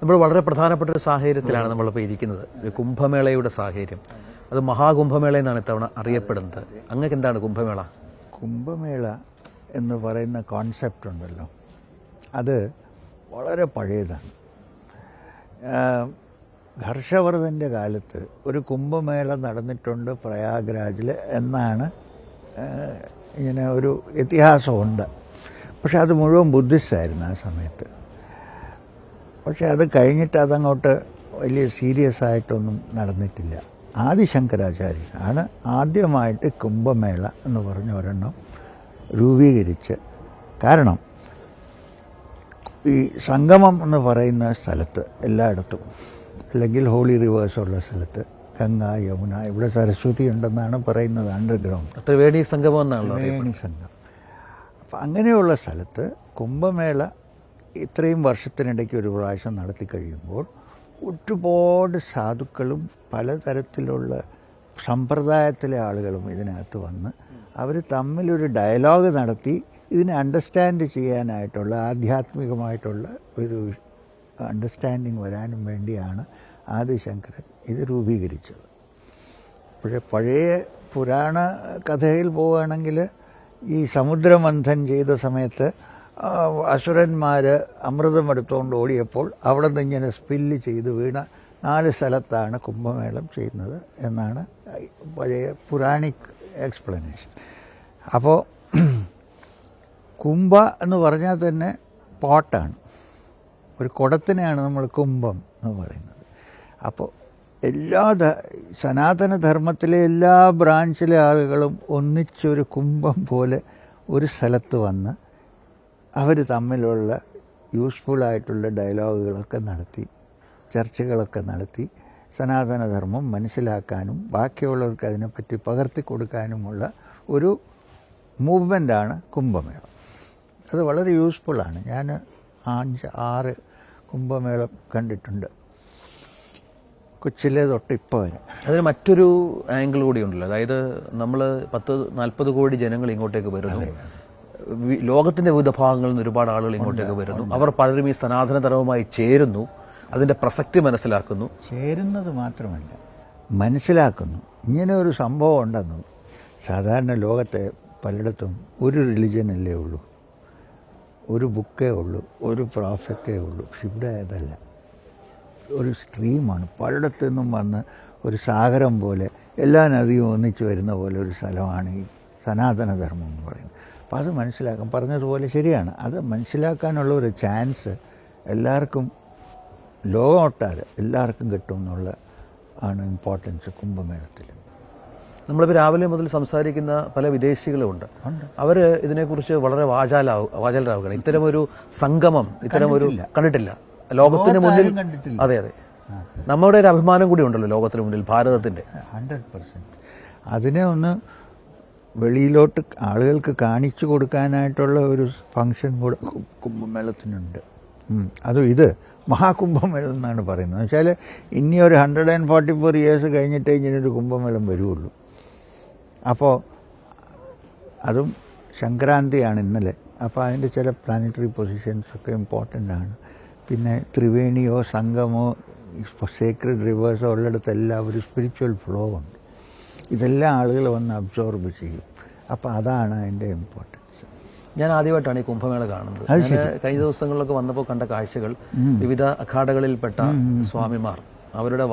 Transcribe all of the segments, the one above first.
നമ്മൾ വളരെ പ്രധാനപ്പെട്ട ഒരു സാഹചര്യത്തിലാണ് നമ്മളിപ്പോൾ ഇരിക്കുന്നത്. ഒരു കുംഭമേളയുടെ സാഹചര്യം. അത് മഹാകുംഭമേള എന്നാണ് ഇത്തവണ അറിയപ്പെടുന്നത്. അങ്ങക്ക് എന്താണ് കുംഭമേള? കുംഭമേള എന്ന് പറയുന്ന കോൺസെപ്റ്റ് ഉണ്ടല്ലോ, അത് വളരെ പഴയതാണ്. ഹർഷവർദ്ധൻ്റെ കാലത്ത് ഒരു കുംഭമേള നടന്നിട്ടുണ്ട് പ്രയാഗ്രാജിൽ എന്നാണ് ഇങ്ങനെ ഒരു ഇതിഹാസമുണ്ട്. പക്ഷെ അത് മുഴുവൻ ബുദ്ധിസ്റ്റായിരുന്നു ആ സമയത്ത്. പക്ഷെ അത് കഴിഞ്ഞിട്ട് അതങ്ങോട്ട് വലിയ സീരിയസ് ആയിട്ടൊന്നും നടന്നിട്ടില്ല. ആദിശങ്കരാചാര്യൻ ആണ് ആദ്യമായിട്ട് കുംഭമേള എന്ന് പറഞ്ഞ ഒരെണ്ണം രൂപീകരിച്ച്. കാരണം ഈ സംഗമം എന്ന് പറയുന്ന സ്ഥലത്ത് എല്ലായിടത്തും, അല്ലെങ്കിൽ ഹോളി റിവേഴ്സുള്ള സ്ഥലത്ത്, ഗംഗ, യമുന, ഇവിടെ സരസ്വതി ഉണ്ടെന്നാണ് പറയുന്നത്, അണ്ടർഗ്രൗണ്ട് ത്രിവേണി സംഗമം എന്നാണ്. ത്രിവേണി സംഗമം. അപ്പം അങ്ങനെയുള്ള സ്ഥലത്ത് കുംഭമേള ഇത്രയും വർഷത്തിനിടയ്ക്ക് ഒരു പ്രാവശ്യം നടത്തി കഴിയുമ്പോൾ ഒരുപാട് സാധുക്കളും പലതരത്തിലുള്ള സമ്പ്രദായത്തിലെ ആളുകളും ഇതിനകത്ത് വന്ന് അവർ തമ്മിലൊരു ഡയലോഗ് നടത്തി ഇതിനെ അണ്ടർസ്റ്റാൻഡ് ചെയ്യാനായിട്ടുള്ള ആധ്യാത്മികമായിട്ടുള്ള ഒരു അണ്ടർസ്റ്റാൻഡിങ് വരാനും വേണ്ടിയാണ് ആദിശങ്കരൻ ഇത് രൂപീകരിച്ചത്. പക്ഷേ പഴയ പുരാണ കഥയിൽ പോവുകയാണെങ്കിൽ ഈ സമുദ്രമന്ഥൻ ചെയ്ത സമയത്ത് അസുരന്മാർ അമൃതം എടുത്തുകൊണ്ട് ഓടിയപ്പോൾ അവിടെ നിന്ന് ഇങ്ങനെ സ്പില്ല് ചെയ്ത് വീണ 4 സ്ഥലത്താണ് കുംഭമേളം ചെയ്യുന്നത് എന്നാണ് പഴയ പുരാണിക് എക്സ്പ്ലനേഷൻ. അപ്പോൾ കുംഭ എന്ന് പറഞ്ഞാൽ തന്നെ പോട്ടാണ്, ഒരു കുടത്തിനെയാണ് നമ്മൾ കുംഭം എന്ന് പറയുന്നത്. അപ്പോൾ സനാതനധർമ്മത്തിലെ എല്ലാ ബ്രാഞ്ചിലെ ആളുകളും ഒന്നിച്ചൊരു കുംഭം പോലെ ഒരു സ്ഥലത്ത് വന്ന് അവർ തമ്മിലുള്ള യൂസ്ഫുള്ളായിട്ടുള്ള ഡയലോഗുകളൊക്കെ നടത്തി, ചർച്ചകളൊക്കെ നടത്തി, സനാതനധർമ്മം മനസ്സിലാക്കാനും ബാക്കിയുള്ളവർക്ക് അതിനെപ്പറ്റി പകർത്തി കൊടുക്കാനുമുള്ള ഒരു മൂവ്മെൻ്റാണ് കുംഭമേളം. അത് വളരെ യൂസ്ഫുള്ളാണ്. ഞാൻ 5-6 കുംഭമേളം കണ്ടിട്ടുണ്ട്, കൊച്ചിലെ തൊട്ട് ഇപ്പോൾ വരെ. അതിന് മറ്റൊരു ആംഗിൾ കൂടി ഉണ്ടല്ലോ. അതായത് നമ്മൾ 40 കോടി ജനങ്ങൾ ഇങ്ങോട്ടേക്ക് വരുന്നു. ലോകത്തിൻ്റെ വിവിധ ഭാഗങ്ങളിൽ നിന്ന് ഒരുപാട് ആളുകൾ ഇങ്ങോട്ടേക്ക് വരുന്നു. അവർ പലരും ഈ സനാതനധർമ്മവുമായി ചേരുന്നു, അതിൻ്റെ പ്രസക്തി മനസ്സിലാക്കുന്നു. ചേരുന്നത് മാത്രമല്ല, മനസ്സിലാക്കുന്നു ഇങ്ങനെ ഒരു സംഭവം ഉണ്ടെന്നും. സാധാരണ ലോകത്തെ പലയിടത്തും ഒരു റിലിജനല്ലേ ഉള്ളൂ, ഒരു ബുക്കേ ഉള്ളൂ, ഒരു പ്രോഫറ്റേ ഉള്ളൂ. പക്ഷെ ഇവിടെ അതല്ല, ഒരു സ്ട്രീമാണ്. പലയിടത്തു നിന്നും വന്ന് ഒരു സാഗരം പോലെ എല്ലാ നദിയും ഒന്നിച്ച് വരുന്ന പോലെ ഒരു സ്ഥലമാണ് ഈ സനാതനധർമ്മം എന്ന് പറയുന്നത്. അപ്പോൾ അത് മനസ്സിലാക്കാൻ പറഞ്ഞതുപോലെ ശരിയാണ്. അത് മനസ്സിലാക്കാനുള്ള ഒരു ചാൻസ് എല്ലാവർക്കും, ലോകമൊട്ടാരെ എല്ലാവർക്കും കിട്ടും എന്നുള്ള ആണ് ഇമ്പോർട്ടൻസ് കുംഭമേളത്തിൽ. നമ്മളിപ്പോൾ രാവിലെ മുതൽ സംസാരിക്കുന്ന പല വിദേശികളുമുണ്ട്. അവർ ഇതിനെക്കുറിച്ച് വളരെ വാചാലരാവുകയാണ്. ഇത്തരമൊരു സംഗമം, ഇത്തരമൊരു കണ്ടിട്ടില്ല ലോകത്തിന് മുന്നിൽ. അതെ അതെ, നമ്മുടെ ഒരു അഭിമാനം കൂടി ഉണ്ടല്ലോ ലോകത്തിന് മുന്നിൽ, ഭാരതത്തിൻ്റെ. 100% അതിനെ ഒന്ന് വെളിയിലോട്ട് ആളുകൾക്ക് കാണിച്ചു കൊടുക്കാനായിട്ടുള്ള ഒരു ഫങ്ഷൻ കൂടെ കുംഭമേളത്തിനുണ്ട്. അതും ഇത് മഹാകുംഭമേളം എന്നാണ് പറയുന്നത്. എന്ന് വെച്ചാൽ ഇനി ഒരു 144 ഇയേഴ്സ് കഴിഞ്ഞിട്ടേ ഇങ്ങനൊരു കുംഭമേളം വരുള്ളൂ. അപ്പോൾ അതും സംക്രാന്തിയാണ് ഇന്നലെ. അപ്പോൾ അതിൻ്റെ ചില പ്ലാനറ്ററി പൊസിഷൻസൊക്കെ ഇമ്പോർട്ടൻ്റ് ആണ്. പിന്നെ ത്രിവേണിയോ സംഗമോ സേക്രഡ് റിവേഴ്സോ ഉള്ളിടത്തെല്ലാം ഒരു സ്പിരിച്വൽ ഫ്ലോ ഉണ്ട്. ഇതെല്ലാം ആളുകൾ വന്ന് അബ്സോർബ് ചെയ്യും. അപ്പോൾ അതാണ് അതിൻ്റെ ഇമ്പോർട്ടൻസ്. ഞാൻ ആദ്യമായിട്ടാണ് ഈ കുംഭമേള കാണുന്നത്. കഴിഞ്ഞ ദിവസങ്ങളിലൊക്കെ വന്നപ്പോൾ കണ്ട കാഴ്ചകൾ, വിവിധ അഖാഡകളിൽപ്പെട്ട സ്വാമിമാർ, അവരുടെ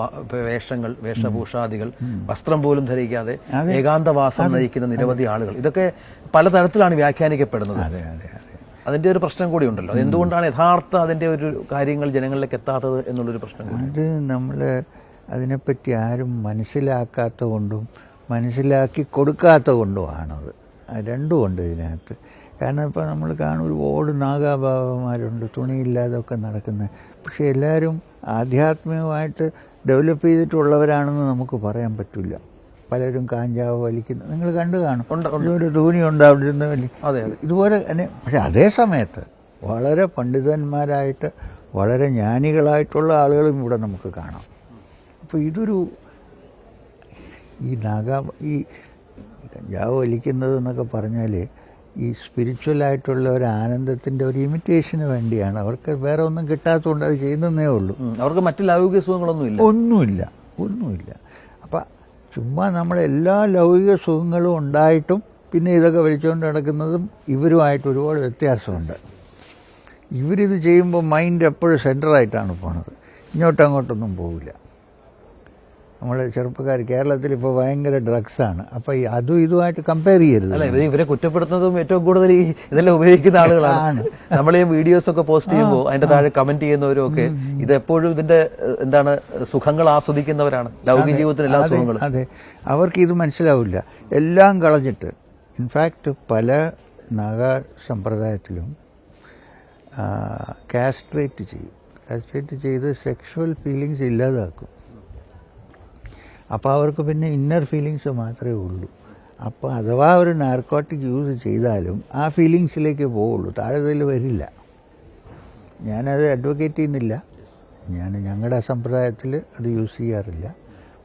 വേഷങ്ങൾ, വേഷഭൂഷാദികൾ, വസ്ത്രം പോലും ധരിക്കാതെ ഏകാന്തവാസം നയിക്കുന്ന നിരവധി ആളുകൾ. ഇതൊക്കെ പലതരത്തിലാണ് വ്യാഖ്യാനിക്കപ്പെടുന്നത്. അതിൻ്റെ ഒരു പ്രശ്നം കൂടി ഉണ്ടല്ലോ. അതെന്തുകൊണ്ടാണ് യഥാർത്ഥ അതിൻ്റെ ഒരു കാര്യങ്ങൾ ജനങ്ങളിലേക്ക് എത്താത്തത് എന്നുള്ളൊരു പ്രശ്നം കൂടി. അത് നമ്മൾ അതിനെപ്പറ്റി ആരും മനസ്സിലാക്കാത്ത കൊണ്ടും മനസ്സിലാക്കി കൊടുക്കാത്ത കൊണ്ടുമാണത്. രണ്ടുമുണ്ട് ഇതിനകത്ത്. കാരണം ഇപ്പോൾ നമ്മൾ കാണും ഒരുപാട് നാഗാബാബമാരുണ്ട്, തുണിയില്ലാതൊക്കെ നടക്കുന്നത്. പക്ഷേ എല്ലാവരും ആധ്യാത്മികമായിട്ട് ഡെവലപ്പ് ചെയ്തിട്ടുള്ളവരാണെന്ന് നമുക്ക് പറയാൻ പറ്റില്ല. പലരും കാഞ്ചാവ് വലിക്കുന്നത് നിങ്ങൾ കണ്ടു കാണും. ഒരു ധൂനിയുണ്ട് അവിടെ ഇരുന്ന് വലി ഇതുപോലെ തന്നെ. പക്ഷെ അതേ സമയത്ത് വളരെ പണ്ഡിതന്മാരായിട്ട് വളരെ ജ്ഞാനികളായിട്ടുള്ള ആളുകളും ഇവിടെ നമുക്ക് കാണാം. അപ്പോൾ ഇതൊരു ഈ കഞ്ചാവ് വലിക്കുന്നത് എന്നൊക്കെ പറഞ്ഞാൽ ഈ സ്പിരിച്വലായിട്ടുള്ള ഒരു ആനന്ദത്തിൻ്റെ ഒരു ഇമിറ്റേഷന് വേണ്ടിയാണ്. അവർക്ക് വേറെ ഒന്നും കിട്ടാത്തതുകൊണ്ട് അത് ചെയ്യുന്നതേ ഉള്ളൂ. അവർക്ക് മറ്റു ലൗകിക സുഖങ്ങളൊന്നുമില്ല. ഒന്നുമില്ല. അപ്പം ചുമ്മാ നമ്മളെല്ലാ ലൗകിക സുഖങ്ങളും ഉണ്ടായിട്ടും പിന്നെ ഇതൊക്കെ വലിച്ചുകൊണ്ട് നടക്കുന്നതും ഇവരുമായിട്ട് ഒരുപാട് വ്യത്യാസമുണ്ട്. ഇവരിത് ചെയ്യുമ്പോൾ മൈൻഡ് എപ്പോഴും സെൻറ്ററായിട്ടാണ് പോണത്, ഇങ്ങോട്ടങ്ങോട്ടൊന്നും പോവില്ല. നമ്മൾ ചെറുപ്പക്കാർ കേരളത്തിൽ ഇപ്പോൾ ഭയങ്കര ഡ്രഗ്സാണ്. അപ്പോൾ അതും ഇതുമായിട്ട് കമ്പയർ ചെയ്യരുത്. അല്ല, ഇവരെ കുറ്റപ്പെടുത്തുന്നതും ഏറ്റവും കൂടുതൽ ഈ ഇതെല്ലാം ഉപയോഗിക്കുന്ന ആളുകളാണ്. നമ്മൾ ഈ വീഡിയോസ് ഒക്കെ പോസ്റ്റ് ചെയ്യുമ്പോൾ അതിന്റെ താഴെ കമന്റ് ചെയ്യുന്നവരും ഒക്കെ ഇതെപ്പോഴും ഇതിന്റെ എന്താണ് സുഖങ്ങൾ ആസ്വദിക്കുന്നവരാണ്, ലൗകിക ജീവിതത്തിൽ എല്ലാ സുഖങ്ങളും. അതെ, അവർക്ക് ഇത് മനസ്സിലാവില്ല. എല്ലാം കളഞ്ഞിട്ട്, ഇൻഫാക്റ്റ് പല നാഗ സമ്പ്രദായത്തിലും കാസ്ട്രേറ്റ് ചെയ്ത് സെക്ഷുവൽ ഫീലിങ്സ് ഇല്ലാതാക്കും. അപ്പോൾ അവർക്ക് പിന്നെ ഇന്നർ ഫീലിങ്സ് മാത്രമേ ഉള്ളൂ. അപ്പോൾ അഥവാ ഒരു നാർക്കോട്ടിക് യൂസ് ചെയ്താലും ആ ഫീലിങ്സിലേക്ക് പോവുള്ളൂ, താഴെ വരില്ല. ഞാനത് അഡ്വക്കേറ്റ് ചെയ്യുന്നില്ല, ഞങ്ങളുടെ സമ്പ്രദായത്തിൽ അത് യൂസ് ചെയ്യാറില്ല.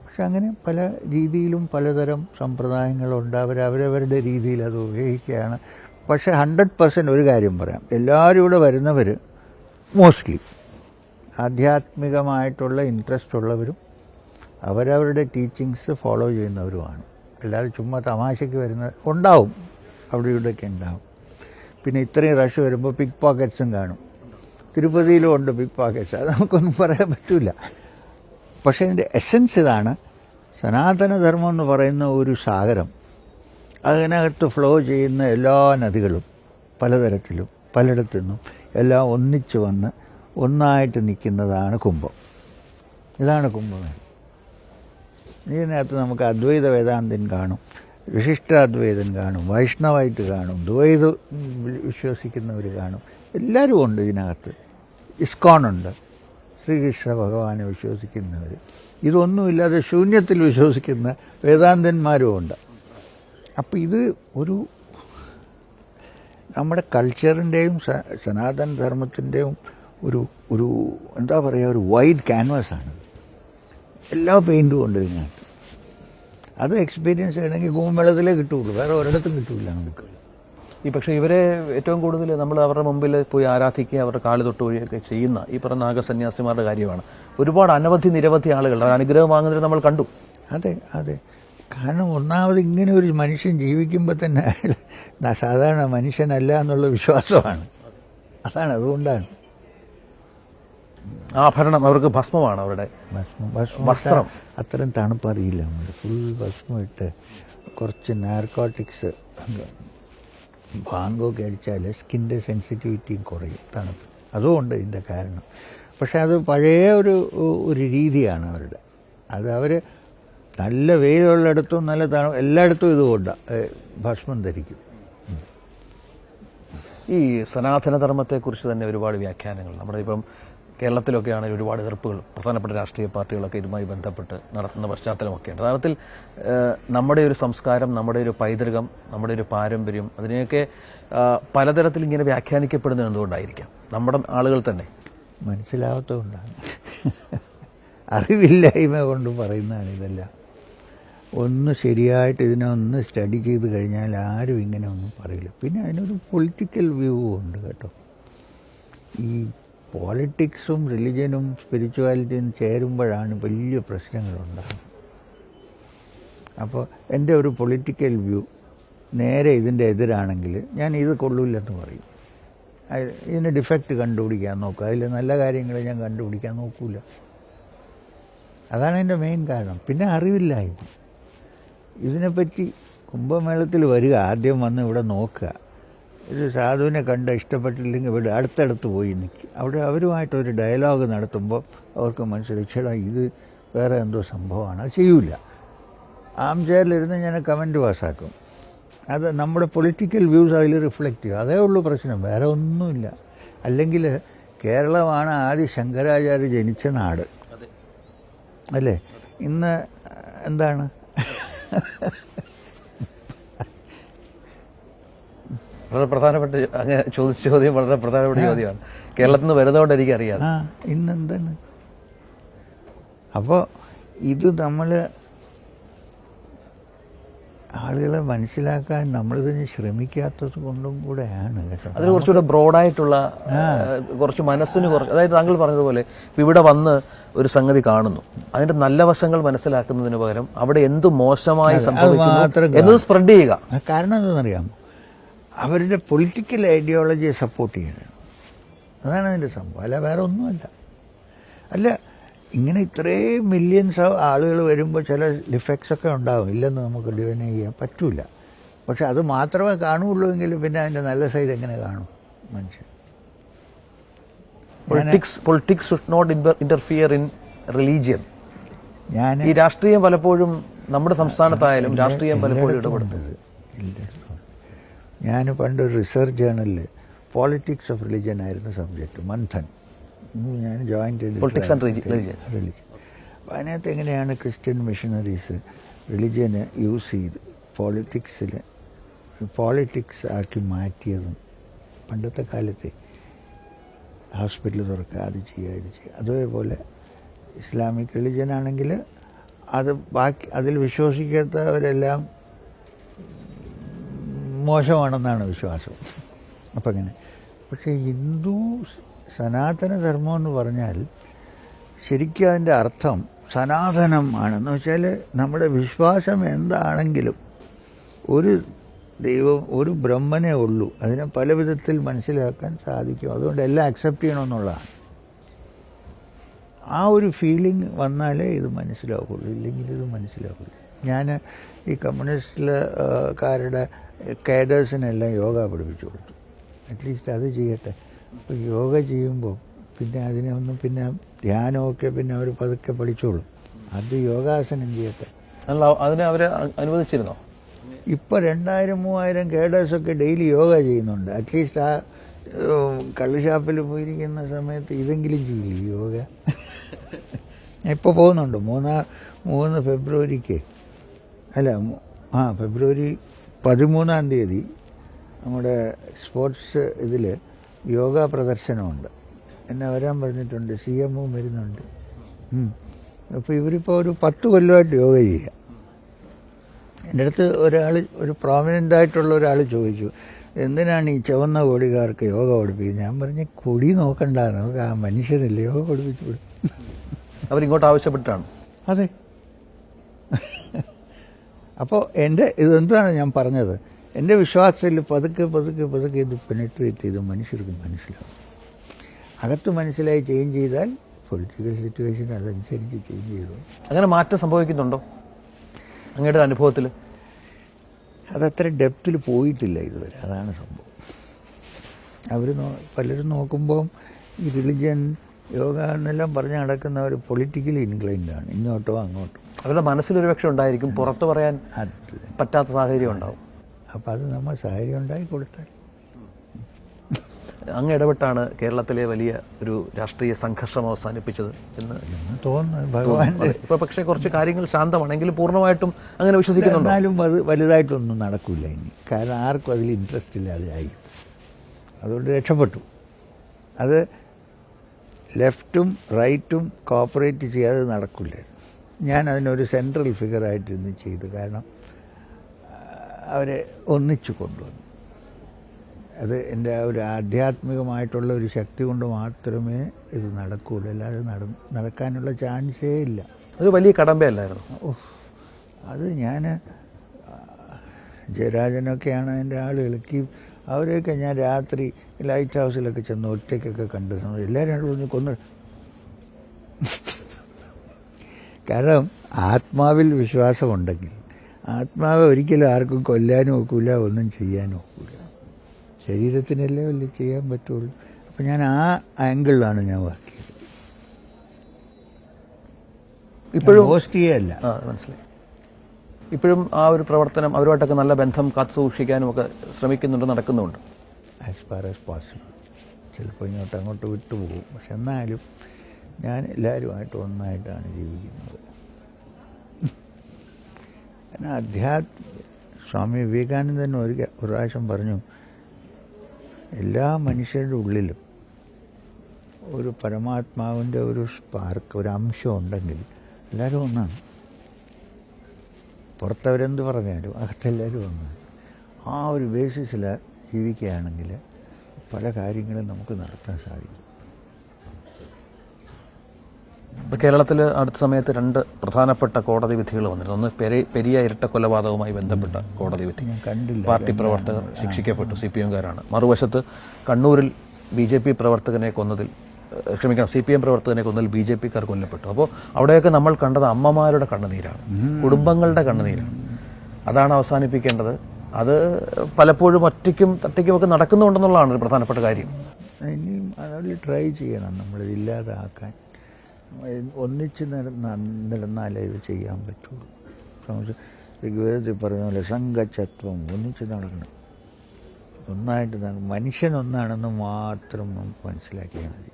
പക്ഷെ അങ്ങനെ പല രീതിയിലും പലതരം സമ്പ്രദായങ്ങളുണ്ട്, അവരവരുടെ രീതിയിൽ അത് ഉപയോഗിക്കുകയാണ്. പക്ഷേ 100% ഒരു കാര്യം പറയാം, എല്ലാവരും ഇവിടെ വരുന്നവർ മോസ്റ്റ്ലി ആധ്യാത്മികമായിട്ടുള്ള ഇൻട്രസ്റ്റ് ഉള്ളവരും അവരവരുടെ ടീച്ചിങ്സ് ഫോളോ ചെയ്യുന്നവരുമാണ്. അല്ലാതെ ചുമ്മാ തമാശയ്ക്ക് വരുന്ന ഉണ്ടാവും, അവിടെ ഇവിടെയൊക്കെ ഉണ്ടാവും. പിന്നെ ഇത്രയും റഷ് വരുമ്പോൾ പിക്ക് പോക്കറ്റ്സും കാണും. തിരുപ്പതിയിലും ഉണ്ട് പിക്ക് പോക്കറ്റ്സ്, അത് നമുക്കൊന്നും പറയാൻ പറ്റില്ല. പക്ഷേ ഇതിൻ്റെ എസൻസ് ഇതാണ്, സനാതനധർമ്മം എന്ന് പറയുന്ന ഒരു സാഗരം, അതിനകത്ത് ഫ്ലോ ചെയ്യുന്ന എല്ലാ നദികളും പലതരത്തിലും പലയിടത്തു നിന്നും എല്ലാം ഒന്നിച്ച് വന്ന് ഒന്നായിട്ട് നിൽക്കുന്നതാണ് കുംഭം. ഇതാണ് കുംഭമേള. ഇതിനകത്ത് നമുക്ക് അദ്വൈത വേദാന്തൻ കാണും, വിശിഷ്ടാദ്വൈതൻ കാണും, വൈഷ്ണവായിട്ട് കാണും, ദ്വൈതം വിശ്വസിക്കുന്നവർ കാണും, എല്ലാവരും ഉണ്ട് ഇതിനകത്ത്. ഇസ്കോണുണ്ട്, ശ്രീകൃഷ്ണ ഭഗവാനെ വിശ്വസിക്കുന്നവർ. ഇതൊന്നുമില്ലാതെ ശൂന്യത്തിൽ വിശ്വസിക്കുന്ന വേദാന്തന്മാരും ഉണ്ട്. അപ്പോൾ ഇത് ഒരു നമ്മുടെ കൾച്ചറിൻ്റെയും സനാതന ധർമ്മത്തിൻ്റെയും ഒരു എന്താ പറയുക, ഒരു വൈഡ് ക്യാൻവാസാണ്. എല്ലാ പെയിൻറ്റും ഉണ്ട് ഇതിനകത്ത്. അത് എക്സ്പീരിയൻസ് ചെയ്യണമെങ്കിൽ കുംഭമേളത്തിലേ കിട്ടുള്ളൂ, വേറെ ഒരിടത്തും കിട്ടില്ല നമുക്ക്. പക്ഷേ ഇവരെ ഏറ്റവും കൂടുതൽ നമ്മൾ അവരുടെ മുമ്പിൽ പോയി ആരാധിക്കുക, അവരുടെ കാല് തൊട്ടുവഴിയൊക്കെ ചെയ്യുന്ന ഈ പറഞ്ഞ നാഗസന്യാസിമാരുടെ കാര്യമാണ്. ഒരുപാട് നിരവധി ആളുകൾ അനുഗ്രഹം വാങ്ങുന്നത് നമ്മൾ കണ്ടു. അതെ, കാരണം ഒന്നാമത് ഇങ്ങനെ ഒരു മനുഷ്യൻ ജീവിക്കുമ്പോൾ തന്നെ അയാൾ സാധാരണ മനുഷ്യനല്ല എന്നുള്ള വിശ്വാസമാണ്. അതുകൊണ്ടാണ്. ആഭരണം അവർക്ക് ഭസ്മമാണ്, അവരുടെ വസ്ത്രം അത്രയും തണുപ്പറിയില്ല. നമ്മൾ ഫുൾ ഭസ്മം ഇട്ട് കുറച്ച് നാർക്കോട്ടിക്സ് ഭാങ്കമൊക്കെ അടിച്ചാൽ സ്കിൻ്റെ സെൻസിറ്റിവിറ്റിയും കുറയും, തണുപ്പ്. അതുകൊണ്ട് ഇതിൻ്റെ കാരണം. പക്ഷെ അത് പഴയ ഒരു രീതിയാണ് അവരുടെ. അത് അവർ നല്ല വെയിലുള്ളിടത്തും നല്ല എല്ലായിടത്തും ഇതുകൊണ്ടാണ് ഭസ്മം ധരിക്കും. ഈ സനാതനധർമ്മത്തെക്കുറിച്ച് തന്നെ ഒരുപാട് വ്യാഖ്യാനങ്ങൾ നമ്മുടെ ഇപ്പം കേരളത്തിലൊക്കെ ആണെങ്കിൽ ഒരുപാട് എതിർപ്പുകൾ പ്രധാനപ്പെട്ട രാഷ്ട്രീയ പാർട്ടികളൊക്കെ ഇതുമായി ബന്ധപ്പെട്ട് നടത്തുന്ന പശ്ചാത്തലമൊക്കെയുണ്ട്. യഥാർത്ഥത്തിൽ നമ്മുടെ ഒരു സംസ്കാരം, നമ്മുടെ ഒരു പൈതൃകം, നമ്മുടെ ഒരു പാരമ്പര്യം, അതിനെയൊക്കെ പലതരത്തിൽ ഇങ്ങനെ വ്യാഖ്യാനിക്കപ്പെടുന്നത് എന്തുകൊണ്ടായിരിക്കാം? നമ്മുടെ ആളുകൾ തന്നെ മനസ്സിലാവാത്തതുകൊണ്ടാണ്, അറിവില്ലായ്മ കൊണ്ട് പറയുന്നതാണ് ഇതെല്ലാം. ഒന്ന് ശരിയായിട്ട് ഇതിനൊന്ന് സ്റ്റഡി ചെയ്ത് കഴിഞ്ഞാൽ ആരും ഇങ്ങനെ ഒന്നും പറയില്ല. പിന്നെ അതിനൊരു പൊളിറ്റിക്കൽ വ്യൂ ഉണ്ട് കേട്ടോ. ഈ പോളിറ്റിക്സും റിലിജനും സ്പിരിച്വാലിറ്റിയും ചേരുമ്പോഴാണ് വലിയ പ്രശ്നങ്ങളുണ്ടാകുന്നത്. അപ്പോൾ എൻ്റെ ഒരു പൊളിറ്റിക്കൽ വ്യൂ നേരെ ഇതിൻ്റെ എതിരാണെങ്കിൽ ഞാൻ ഇത് കൊള്ളില്ലെന്ന് പറയും. ഇതിന് ഡിഫക്റ്റ് കണ്ടുപിടിക്കാൻ നോക്കുക, അതിൽ നല്ല കാര്യങ്ങൾ ഞാൻ കണ്ടുപിടിക്കാൻ നോക്കൂല. അതാണ് എൻ്റെ മെയിൻ കാരണം. പിന്നെ അറിവില്ലായ്മ. ഇതിനെപ്പറ്റി കുംഭമേളത്തിൽ വരിക, ആദ്യം വന്ന് ഇവിടെ നോക്കുക, ഒരു സാധുവിനെ കണ്ട് ഇഷ്ടപ്പെട്ടില്ലെങ്കിൽ ഇവിടെ അടുത്തടുത്ത് പോയി നിൽക്കുക. അവിടെ അവരുമായിട്ടൊരു ഡയലോഗ് നടത്തുമ്പോൾ അവർക്ക് മനസ്സിലായിച്ചേടാ ഇത് വേറെ എന്തോ സംഭവമാണ്, അത് ചെയ്യൂല. ആം ചെയറിലിരുന്ന് ഞാൻ കമൻറ്റ് പാസ്സാക്കും. അത് നമ്മുടെ പൊളിറ്റിക്കൽ വ്യൂസ് അതിൽ റിഫ്ലക്റ്റ് ചെയ്യും. അതേ ഉള്ളൂ പ്രശ്നം, വേറെ ഒന്നുമില്ല. അല്ലെങ്കിൽ കേരളമാണ് ആദ്യ ശങ്കരാചാര്യ ജനിച്ച നാട് അല്ലേ? ഇന്ന് എന്താണ് വളരെ പ്രധാനപ്പെട്ട അങ്ങ് ചോദിച്ച ചോദ്യം വളരെ പ്രധാനപ്പെട്ട ചോദ്യമാണ്. കേരളത്തിൽ നിന്ന് വരുന്നതുകൊണ്ട് എനിക്കറിയാം ഇന്നെന്താണ്. അപ്പോൾ ഇത് നമ്മൾ ആളുകളെ മനസ്സിലാക്കാൻ നമ്മൾ തന്നെ ശ്രമിക്കാത്തത് കൊണ്ടും കൂടെയാണ് കേട്ടോ. അതിന് കുറച്ചുകൂടെ ബ്രോഡായിട്ടുള്ള കുറച്ച് മനസ്സിന് കുറച്ച്, അതായത് താങ്കൾ പറഞ്ഞതുപോലെ ഇവിടെ വന്ന് ഒരു സംഗതി കാണുന്നു, അതിന്റെ നല്ല വശങ്ങൾ മനസ്സിലാക്കുന്നതിന് പകരം അവിടെ എന്ത് മോശമായി സംഭവിക്കുന്നു എന്നത് സ്പ്രെഡ് ചെയ്യുക. കാരണം എന്താണെന്നറിയാമോ, അവരുടെ പൊളിറ്റിക്കൽ ഐഡിയോളജിയെ സപ്പോർട്ട് ചെയ്യാനാണ്. അതാണ് അതിൻ്റെ സംഭവം, അല്ല വേറെ ഒന്നുമല്ല. അല്ല, ഇങ്ങനെ ഇത്രയും മില്യൺസ് ആളുകൾ വരുമ്പോൾ ചില ഡിഫക്ട്സ് ഒക്കെ ഉണ്ടാകും, ഇല്ലെന്ന് നമുക്ക് ഡിവൈൻ ചെയ്യാൻ പറ്റൂല. പക്ഷെ അത് മാത്രമേ കാണുള്ളൂ എങ്കിൽ പിന്നെ അതിൻ്റെ നല്ല സൈഡ് എങ്ങനെ കാണും മനുഷ്യൻ? Politics should not interfere in religion. ഈ രാഷ്ട്രീയം പലപ്പോഴും നമ്മുടെ സംസ്ഥാനത്തായാലും രാഷ്ട്രീയം പലപ്പോഴും ഇടപെടുന്നത്. ഞാൻ പണ്ടൊരു റിസർച്ച് ജേണലിൽ പോളിറ്റിക്സ് ഓഫ് റിലിജൻ ആയിരുന്നു സബ്ജക്റ്റ്, മന്ഥൻ. ഞാൻ ജോയിൻ്റ് പൊളിറ്റിക്സ് ആൻഡ് റിലിജൻ. അപ്പോൾ അതിനകത്ത് എങ്ങനെയാണ് ക്രിസ്ത്യൻ മിഷണറീസ് റിലിജനെ യൂസ് ചെയ്ത് പോളിറ്റിക്സ് ആക്കി മാറ്റിയതും. പണ്ടത്തെ കാലത്തെ ഹോസ്പിറ്റൽ തുറക്കുക, അത് ചെയ്യുക, ഇത് ചെയ്യുക. അതേപോലെ ഇസ്ലാമിക് റിലിജൻ ആണെങ്കിൽ അത് അതിൽ വിശ്വസിക്കാത്തവരെല്ലാം മോശമാണെന്നാണ് വിശ്വാസം. അപ്പം അങ്ങനെ. പക്ഷേ ഹിന്ദു സനാതന ധർമ്മം എന്ന് പറഞ്ഞാൽ ശരിക്കും അതിൻ്റെ അർത്ഥം സനാതനം ആണെന്ന് വെച്ചാൽ നമ്മുടെ വിശ്വാസം എന്താണെങ്കിലും ഒരു ദൈവം, ഒരു ബ്രഹ്മനേ ഉള്ളൂ. അതിനെ പല വിധത്തിൽ മനസ്സിലാക്കാൻ സാധിക്കും. അതുകൊണ്ട് എല്ലാം അക്സെപ്റ്റ് ചെയ്യണമെന്നുള്ളതാണ്. ആ ഒരു ഫീലിംഗ് വന്നാലേ ഇത് മനസ്സിലാവുള്ളൂ, ഇല്ലെങ്കിൽ ഇത് മനസ്സിലാവില്ല. ഞാൻ ഈ കമ്മ്യൂണിസ്റ്റുകാരുടെ കേഡേഴ്സിനെല്ലാം യോഗ പഠിപ്പിച്ചു കൊടുത്തു. അറ്റ്ലീസ്റ്റ് അത് ചെയ്യട്ടെ. അപ്പോൾ യോഗ ചെയ്യുമ്പോൾ പിന്നെ അതിനെ പിന്നെ ധ്യാനമൊക്കെ പിന്നെ അവർ പതുക്കെ പഠിച്ചോളും. അത് യോഗാസനം ചെയ്യട്ടെ. അതിനെ അവർ അനുവദിച്ചിരുന്നോ? ഇപ്പോൾ 2000-3000 കേഡേഴ്സൊക്കെ ഡെയിലി യോഗ ചെയ്യുന്നുണ്ട്. അറ്റ്ലീസ്റ്റ് ആ കള്ളുഷാപ്പിൽ പോയിരിക്കുന്ന സമയത്ത് ഇതെങ്കിലും ചെയ്യില്ലേ യോഗ? ഇപ്പോൾ പോകുന്നുണ്ട്. 3 ഫെബ്രുവരിക്ക് ഫെബ്രുവരി 13-ാം തീയതി നമ്മുടെ സ്പോർട്സ് ഇതിൽ യോഗ പ്രദർശനമുണ്ട്. എന്നെ വരാൻ പറഞ്ഞിട്ടുണ്ട്, CMO വരുന്നുണ്ട്. അപ്പോൾ ഇവരിപ്പോൾ ഒരു 10 കൊല്ലമായിട്ട് യോഗ ചെയ്യുക. എൻ്റെ അടുത്ത് ഒരു പ്രോമിനൻ്റ് ആയിട്ടുള്ള ഒരാൾ ചോദിച്ചു, എന്തിനാണ് ഈ ചുവന്ന കൊടികാർക്ക് യോഗ പഠിപ്പിക്കുന്നത്? ഞാൻ പറഞ്ഞ കൊടി നോക്കണ്ട, നമുക്ക് ആ മനുഷ്യരല്ലേ യോഗ പഠിപ്പിച്ചു വിടും. അവരിങ്ങോട്ട് ആവശ്യപ്പെട്ടാണ്. അതെ. അപ്പോൾ ഇതെന്താണ് ഞാൻ പറഞ്ഞത്, എൻ്റെ വിശ്വാസത്തിൽ പതുക്കെ ഇത് പെനിട്രേറ്റ് ചെയ്ത് മനുഷ്യർക്ക് മനസ്സിലാവും. അകത്ത് മനസ്സിലായി ചേഞ്ച് ചെയ്താൽ പൊളിറ്റിക്കൽ സിറ്റുവേഷൻ അതനുസരിച്ച് ചേഞ്ച് ചെയ്തു. അങ്ങനെ മാറ്റം സംഭവിക്കുന്നുണ്ടോ അങ്ങയുടെ അനുഭവത്തിൽ? അതത്ര ഡെപ്തിൽ പോയിട്ടില്ല ഇതുവരെ, അതാണ് സംഭവം. പലരും നോക്കുമ്പോൾ ഈ റിലിജൻ യോഗ എന്നെല്ലാം പറഞ്ഞ് നടക്കുന്നവർ പൊളിറ്റിക്കലി ഇൻക്ലൈൻഡാണ്, ഇങ്ങോട്ടോ അങ്ങോട്ടോ. അവരുടെ മനസ്സിലൊരു പക്ഷെ ഉണ്ടായിരിക്കും, പുറത്ത് പറയാൻ പറ്റാത്ത സാഹചര്യം ഉണ്ടാവും. അപ്പം അത് നമ്മൾ സാഹചര്യം ഉണ്ടാക്കി കൊടുത്താൽ. അങ്ങ് ഇടപെട്ടാണ് കേരളത്തിലെ വലിയ ഒരു രാഷ്ട്രീയ സംഘർഷം അവസാനിപ്പിച്ചത് എന്ന് തോന്നുന്നു. ഭഗവാൻ ഇപ്പോൾ പക്ഷേ കുറച്ച് കാര്യങ്ങൾ ശാന്തമാണെങ്കിലും പൂർണ്ണമായിട്ടും അങ്ങനെ വിശ്വസിക്കുന്നുണ്ട്. എന്നാലും അത് വലുതായിട്ടൊന്നും നടക്കില്ല ഇനി, കാരണം ആർക്കും അതിൽ ഇൻട്രസ്റ്റ് ഇല്ലാതെ ആയി. അതുകൊണ്ട് രക്ഷപ്പെട്ടു. അത് ലെഫ്റ്റും റൈറ്റും കോപ്പറേറ്റ് ചെയ്യാതെ നടക്കില്ല. ഞാൻ അതിനൊരു സെൻട്രൽ ഫിഗറായിട്ടിരുന്ന് ചെയ്തു, കാരണം അവരെ ഒന്നിച്ചു കൊണ്ടുവന്നു. അത് എൻ്റെ ഒരു ആധ്യാത്മികമായിട്ടുള്ള ഒരു ശക്തി കൊണ്ട് മാത്രമേ ഇത് നടക്കുകയുള്ളൂ, അല്ലാതെ നടക്കാനുള്ള ചാൻസേ ഇല്ല. ഒരു വലിയ കടമ്പയല്ലായിരുന്നു. അത് ഞാൻ ജയരാജനൊക്കെയാണ് എൻ്റെ ആളുകൾക്ക്, അവരെയൊക്കെ ഞാൻ രാത്രി ലൈറ്റ് ഹൗസിലൊക്കെ ചെന്ന് ഒറ്റയ്ക്കൊക്കെ കണ്ട സമയം എല്ലാവരും കൊന്നു. കാരണം ആത്മാവിൽ വിശ്വാസമുണ്ടെങ്കിൽ ആത്മാവ് ഒരിക്കലും ആർക്കും കൊല്ലാനും ഒക്കില്ല, ഒന്നും ചെയ്യാനും ഒക്കില്ല. ശരീരത്തിനല്ലേ വലിയ ചെയ്യാൻ പറ്റുള്ളൂ. അപ്പം ഞാൻ ആ ആംഗിളിലാണ് ഞാൻ വർക്ക് ചെയ്തത്. ഇപ്പോഴും പോസ്റ്റ് ചെയ്യല്ല. മനസ്സിലായി. ഇപ്പോഴും ആ ഒരു പ്രവർത്തനം, അവരുമായിട്ടൊക്കെ നല്ല ബന്ധം കാത്തു സൂക്ഷിക്കാനും ഒക്കെ ശ്രമിക്കുന്നുണ്ട്, നടക്കുന്നുണ്ട്. As far as possible. ചിലപ്പോൾ അങ്ങോട്ട് വിട്ടുപോകും. പക്ഷെ എന്നാലും ഞാൻ എല്ലാവരുമായിട്ട് ഒന്നായിട്ടാണ് ജീവിക്കുന്നത്. കാരണം സ്വാമി വിവേകാനന്ദൻ ഒരു പ്രാവശ്യം പറഞ്ഞു, എല്ലാ മനുഷ്യരുടെ ഉള്ളിലും ഒരു പരമാത്മാവിൻ്റെ ഒരു സ്പാർക്ക്, ഒരു അംശം ഉണ്ടെങ്കിൽ എല്ലാവരും ഒന്നാണ്. പുറത്തവരെന്ത് പറഞ്ഞാലും അകത്തെല്ലാവരും ഒന്ന്. ആ ഒരു ബേസിസിൽ ജീവിക്കുകയാണെങ്കിൽ പല കാര്യങ്ങളും നമുക്ക് നടത്താൻ സാധിക്കും. ഇപ്പോൾ കേരളത്തിൽ അടുത്ത സമയത്ത് 2 പ്രധാനപ്പെട്ട കോടതി വിധികൾ വന്നിരുന്നു. ഒന്ന് പെരിയ ഇരട്ട കൊലപാതകവുമായി ബന്ധപ്പെട്ട കോടതി വിധി. കണ്ടില്ല. പാർട്ടി പ്രവർത്തകർ ശിക്ഷിക്കപ്പെട്ടു, CPM-കാരാണ്. മറുവശത്ത് കണ്ണൂരിൽ BJP പ്രവർത്തകനെ കൊന്നതിൽ CPM പ്രവർത്തകനെ കൊന്നതിൽ BJP-ക്കാർ കൊല്ലപ്പെട്ടു. അപ്പോൾ അവിടെയൊക്കെ നമ്മൾ കണ്ടത് അമ്മമാരുടെ കണ്ണുനീരാണ്, കുടുംബങ്ങളുടെ കണ്ണുനീരാണ്. അതാണ് അവസാനിപ്പിക്കേണ്ടത്. അത് പലപ്പോഴും ഒറ്റയ്ക്കും തട്ടിക്കുമൊക്കെ നടക്കുന്നുണ്ടെന്നുള്ളതാണ് ഒരു പ്രധാനപ്പെട്ട കാര്യം. ഇനിയും അതിൽ ട്രൈ ചെയ്യണം നമ്മളിത് ഇല്ലാതാക്കാൻ. ഒന്നിച്ച് നടന്നാലേ ഇത് ചെയ്യാൻ പറ്റുള്ളൂ. ഋഗ്വേദത്തിൽ പറഞ്ഞ പോലെ സംഘചത്വം ഒന്നിച്ച് നടക്കണം. ഒന്നായിട്ട് മനുഷ്യനൊന്നാണെന്ന് മാത്രം നമുക്ക് മനസ്സിലാക്കിയാൽ മതി.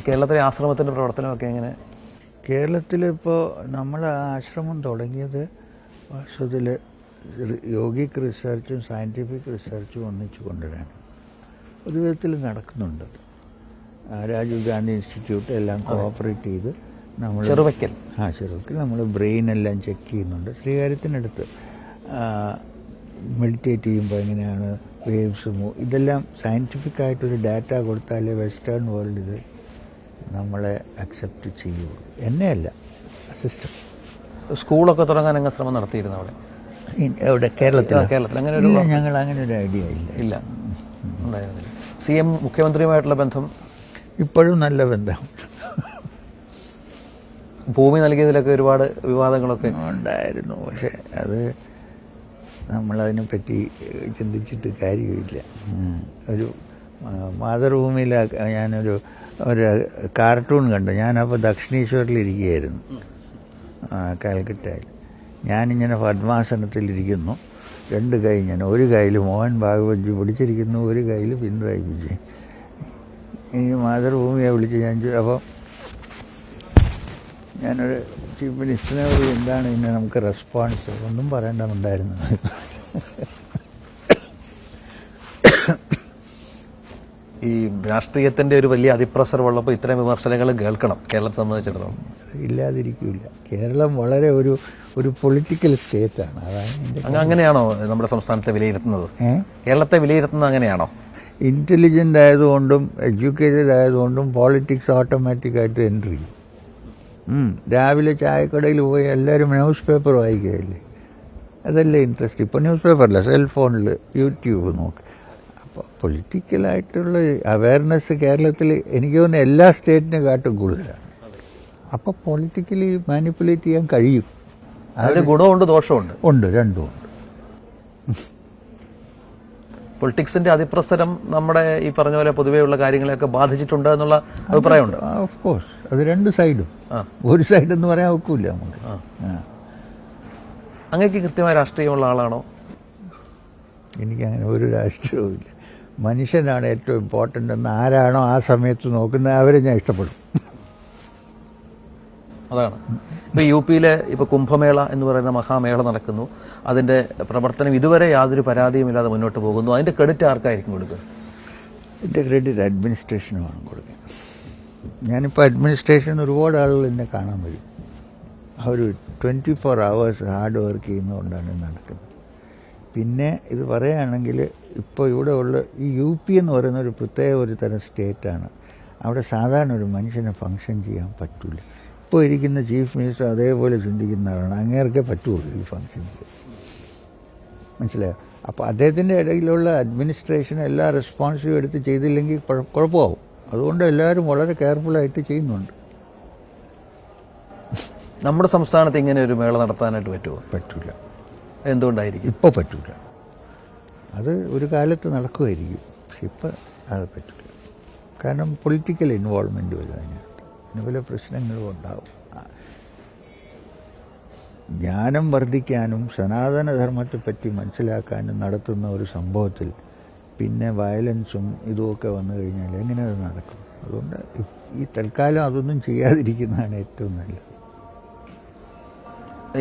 കേരളത്തിലെ ആശ്രമത്തിൻ്റെ പ്രവർത്തനമൊക്കെ എങ്ങനെ? കേരളത്തിലിപ്പോൾ നമ്മൾ ആശ്രമം തുടങ്ങിയത് വാസ്തവത്തിൽ യോഗിക് റിസർച്ചും സയൻറ്റിഫിക് റിസർച്ചും ഒന്നിച്ച് കൊണ്ടുവരാണ്. ഒരു വിധത്തിൽ നടക്കുന്നുണ്ട്. രാജീവ് ഗാന്ധി ഇൻസ്റ്റിറ്റ്യൂട്ട് എല്ലാം കോഓപ്പറേറ്റ് ചെയ്ത് നമ്മൾ ചെറുവയ്ക്കൽ നമ്മൾ ബ്രെയിൻ എല്ലാം ചെക്ക് ചെയ്യുന്നുണ്ട്. ശ്രീകാര്യത്തിനടുത്ത് മെഡിറ്റേറ്റ് ചെയ്യുമ്പോൾ എങ്ങനെയാണ് വേവ്സ് ഇതെല്ലാം സയൻറ്റിഫിക്കായിട്ടൊരു ഡാറ്റ കൊടുത്താലേ വെസ്റ്റേൺ വേൾഡ് ഇത് നമ്മളെ അക്സെപ്റ്റ് ചെയ്യുള്ളൂ. എന്നെയല്ല, സിസ്റ്റം. സ്കൂളൊക്കെ തുടങ്ങാൻ അങ്ങ് ശ്രമം നടത്തിയിരുന്നു അവിടെ? എവിടെ? കേരളത്തിൽ അങ്ങനെ ഞങ്ങൾ അങ്ങനെ ഒരു ഐഡിയ ഇല്ല. ഉണ്ടായിരുന്നില്ല. CM മുഖ്യമന്ത്രിയുമായിട്ടുള്ള ബന്ധം ഇപ്പോഴും നല്ല ബന്ധം. ഭൂമി നൽകിയതിലൊക്കെ ഒരുപാട് വിവാദങ്ങളൊക്കെ ഉണ്ടായിരുന്നു. പക്ഷെ അത് നമ്മളതിനെപ്പറ്റി ചിന്തിച്ചിട്ട് കാര്യമില്ല. ഒരു മാതൃഭൂമിയിൽ ഞാനൊരു കാർട്ടൂൺ കണ്ടു. ഞാനപ്പോൾ ദക്ഷിണേശ്വറിലിരിക്കുകയായിരുന്നു, കാൽക്കട്ടയിൽ. ഞാനിങ്ങനെ പദ്മാസനത്തിലിരിക്കുന്നു. 2 കൈ ഞാൻ, ഒരു കയ്യിൽ മോഹൻ ഭാഗവത്ജി പിടിച്ചിരിക്കുന്നു, ഒരു കയ്യിൽ പിണറായി വിജയൻ. ഇനി മാതൃഭൂമിയെ വിളിച്ച് ഞാൻ അപ്പോൾ ഞാനൊരു ചീഫ് മിനിസ്റ്ററിനോട് എന്താണ് ഇന്ന് നമുക്ക് റെസ്പോൺസ്, ഒന്നും പറയേണ്ടതുണ്ടായിരുന്നു. ഈ രാഷ്ട്രീയത്തിൻ്റെ ഒരു വലിയ അതിപ്രസരമുള്ളപ്പോൾ ഇത്തരം വിമർശനങ്ങൾ കേൾക്കണം കേരളത്തെ സംബന്ധിച്ചിടത്തോളം. ഇല്ലാതിരിക്കില്ല. കേരളം വളരെ ഒരു പൊളിറ്റിക്കൽ സ്റ്റേറ്റാണ്. അതാണ് അങ്ങനെയാണോ നമ്മുടെ സംസ്ഥാനത്തെ വിലയിരുത്തുന്നത്? കേരളത്തെ വിലയിരുത്തുന്നത് അങ്ങനെയാണോ? ഇൻ്റലിജൻ്റ് ആയതുകൊണ്ടും എഡ്യൂക്കേറ്റഡ് ആയതുകൊണ്ടും പോളിറ്റിക്സ് ഓട്ടോമാറ്റിക്കായിട്ട് എൻട്രി ചെയ്യും. രാവിലെ ചായക്കടയിൽ പോയി എല്ലാവരും ന്യൂസ് പേപ്പർ വായിക്കുകയല്ലേ, അതല്ലേ ഇൻട്രസ്റ്റ്. ഇപ്പോൾ ന്യൂസ് പേപ്പറല്ല, സെൽഫോണിൽ യൂട്യൂബ് നോക്ക്. അപ്പോൾ പൊളിറ്റിക്കലായിട്ടുള്ള അവയർനെസ് കേരളത്തിൽ എനിക്ക് തോന്നുന്നു എല്ലാ സ്റ്റേറ്റിനെ കാട്ടും കൂടുതലാണ്. അപ്പോൾ പൊളിറ്റിക്കലി മാനിപ്പുലേറ്റ് ചെയ്യാൻ കഴിയും. അതിന് ഗുണമുണ്ട് ദോഷമുണ്ട്. രണ്ടും ഉണ്ട്. പൊളിറ്റിക്സിന്റെ അതിപ്രസരം നമ്മുടെ ഈ പറഞ്ഞ പോലെ പൊതുവെയുള്ള കാര്യങ്ങളെയൊക്കെ ബാധിച്ചിട്ടുണ്ട് എന്നുള്ള അഭിപ്രായമുണ്ട്. ഓഫ് കോഴ്സ്, അത് 2 സൈഡും. ഒരു സൈഡ് എന്ന് പറയാൻ ഒക്കില്ല നമുക്ക്. അങ്ങേക്ക് കൃത്യമായ രാഷ്ട്രീയമുള്ള ആളാണോ? എനിക്കങ്ങനെ ഒരു രാഷ്ട്രീയവും ഇല്ല. മനുഷ്യനാണ് ഏറ്റവും ഇമ്പോർട്ടൻ്റ് എന്ന് ആരാണോ ആ സമയത്ത് നോക്കുന്നത് അവരെ ഞാൻ ഇഷ്ടപ്പെടും. അതാണ്. ഇപ്പോൾ UP-യിലെ ഇപ്പോൾ കുംഭമേള എന്ന് പറയുന്ന മഹാമേള നടക്കുന്നു. അതിൻ്റെ പ്രവർത്തനം ഇതുവരെ യാതൊരു പരാതിയുമില്ലാതെ മുന്നോട്ട് പോകുന്നു. അതിൻ്റെ ക്രെഡിറ്റ് ആർക്കായിരിക്കും കൊടുക്കുക? ഇതിൻ്റെ ക്രെഡിറ്റ് അഡ്മിനിസ്ട്രേഷനുമാണ് കൊടുക്കുക. ഞാനിപ്പോൾ അഡ്മിനിസ്ട്രേഷൻ ഒരുപാട് ആളുകൾ എന്നെ കാണാൻ വരും. അവർ 24 hours ഹാർഡ് വർക്ക് ചെയ്യുന്നതുകൊണ്ടാണ് നടക്കുന്നത്. പിന്നെ ഇത് പറയുകയാണെങ്കിൽ ഇപ്പോൾ ഇവിടെ ഉള്ള ഈ UP എന്ന് പറയുന്ന ഒരു പ്രത്യേക ഒരു തരം സ്റ്റേറ്റാണ്. അവിടെ സാധാരണ ഒരു മനുഷ്യനെ ഫങ്ഷൻ ചെയ്യാൻ പറ്റില്ല. ഇപ്പോൾ ഇരിക്കുന്ന ചീഫ് മിനിസ്റ്റർ അതേപോലെ ചിന്തിക്കുന്ന ആളാണ്. അങ്ങേർക്കേ പറ്റുള്ളൂ ഈ ഫങ്ഷൻ ചെയ്യാൻ. മനസ്സിലായോ? അപ്പോൾ അദ്ദേഹത്തിൻ്റെ ഇടയിലുള്ള അഡ്മിനിസ്ട്രേഷൻ എല്ലാ റെസ്പോൺസിബിൾ എടുത്ത് ചെയ്തില്ലെങ്കിൽ കുഴപ്പമാവും. അതുകൊണ്ട് എല്ലാവരും വളരെ കെയർഫുള്ളായിട്ട് ചെയ്യുന്നുണ്ട്. നമ്മുടെ സംസ്ഥാനത്ത് ഇങ്ങനെ ഒരു മേള നടത്താനായിട്ട് പറ്റുമോ? പറ്റില്ല. എന്തുകൊണ്ടായിരിക്കും? ഇപ്പോൾ പറ്റില്ല. അത് ഒരു കാലത്ത് നടക്കുമായിരിക്കും, പക്ഷെ ഇപ്പോൾ അത് പറ്റില്ല. കാരണം പൊളിറ്റിക്കൽ ഇൻവോൾവ്മെൻറ്റ് വരും അതിനകത്ത്. പിന്നെ പല പ്രശ്നങ്ങളും ഉണ്ടാവും. ജ്ഞാനം വർദ്ധിക്കാനും സനാതനധർമ്മത്തെപ്പറ്റി മനസ്സിലാക്കാനും നടത്തുന്ന ഒരു സംഭവത്തിൽ പിന്നെ വയലൻസും ഇതുമൊക്കെ വന്നു കഴിഞ്ഞാൽ എങ്ങനെ അത് നടക്കും? അതുകൊണ്ട് ഈ തൽക്കാലം അതൊന്നും ചെയ്യാതിരിക്കുന്നതാണ് ഏറ്റവും നല്ലത്.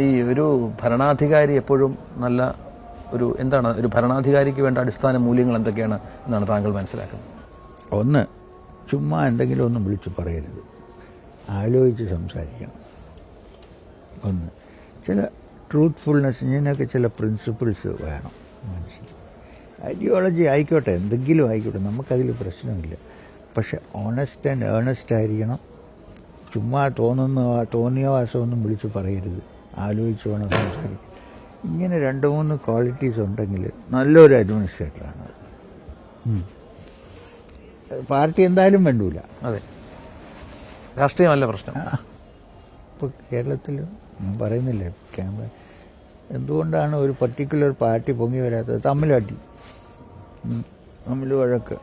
ഈ ഒരു ഭരണാധികാരി എപ്പോഴും നല്ല എന്താണ് ഒരു ഭരണാധികാരിക്ക് വേണ്ട അടിസ്ഥാന മൂല്യങ്ങൾ എന്തൊക്കെയാണ് എന്നാണ് താങ്കൾ മനസ്സിലാക്കുന്നത്? ഒന്ന്, ചുമ്മാ എന്തെങ്കിലും ഒന്നും വിളിച്ച് പറയരുത്, ആലോചിച്ച് സംസാരിക്കണം. ഒന്ന്. ചില ട്രൂത്ത്ഫുൾനെസ്, ഇതിനൊക്കെ ചില പ്രിൻസിപ്പിൾസ് വേണം മനുഷ്യൻ. ഐഡിയോളജി ആയിക്കോട്ടെ, എന്തെങ്കിലും ആയിക്കോട്ടെ, നമുക്കതിൽ പ്രശ്നമില്ല. പക്ഷെ ഓണസ്റ്റ് ആൻഡ് ഏണസ്റ്റ് ആയിരിക്കണം. ചുമ്മാ തോന്നിയ വാസമൊന്നും വിളിച്ച് പറയരുത്, ആലോചിച്ച് വേണം സംസാരിക്കും. ഇങ്ങനെ 2-3 ക്വാളിറ്റീസ് ഉണ്ടെങ്കിൽ നല്ലൊരു അഡ്മിനിസ്ട്രേറ്ററാണ്. പാർട്ടി എന്തായാലും വേണ്ടൂല. അതെ, രാഷ്ട്രീയമല്ല പ്രശ്നം. ഇപ്പോൾ കേരളത്തിൽ ഞാൻ പറയുന്നില്ലേ, എന്തുകൊണ്ടാണ് ഒരു പർട്ടിക്കുലർ പാർട്ടി പൊങ്ങി വരാത്തത്? തമ്മിലടി, തമ്മിൽ വഴക്ക്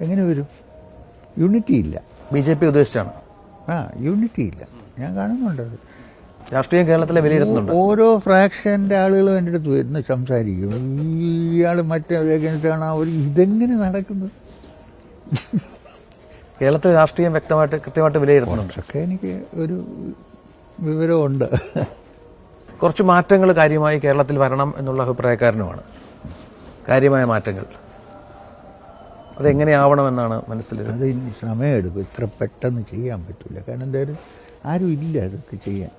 എങ്ങനെ വരും? യൂണിറ്റി ഇല്ല. BJP ഉദ്ദേശിച്ചാണ്. യൂണിറ്റി ഇല്ല, ഞാൻ കാണുന്നുണ്ട്. അത് രാഷ്ട്രീയം കേരളത്തിലെ വിലയിരുത്തുന്നുണ്ട്. ഓരോ ഫ്രാക്ഷൻ്റെ ആളുകൾ എൻ്റെ അടുത്ത് വരുന്ന സംസാരിക്കും, ഇയാൾ മറ്റേ വേഗൻസാണ് അവർ. ഇതെങ്ങനെ നടക്കുന്നത്? കേരളത്തിലെ രാഷ്ട്രീയം കൃത്യമായിട്ട് വിലയിരുത്തുന്നുണ്ട്. കുറച്ചൊക്കെ എനിക്ക് ഒരു വിവരമുണ്ട്. കുറച്ച് മാറ്റങ്ങൾ കാര്യമായി കേരളത്തിൽ വരണം എന്നുള്ള അഭിപ്രായക്കാരനുമാണ്. കാര്യമായ മാറ്റങ്ങൾ അതെങ്ങനെയാവണമെന്നാണ് മനസ്സിൽ. അത് സമയമെടുക്കും, ഇത്ര പെട്ടെന്ന് ചെയ്യാൻ പറ്റില്ല. കാരണം എന്തായാലും ആരും ഇല്ല അതൊക്കെ ചെയ്യാൻ.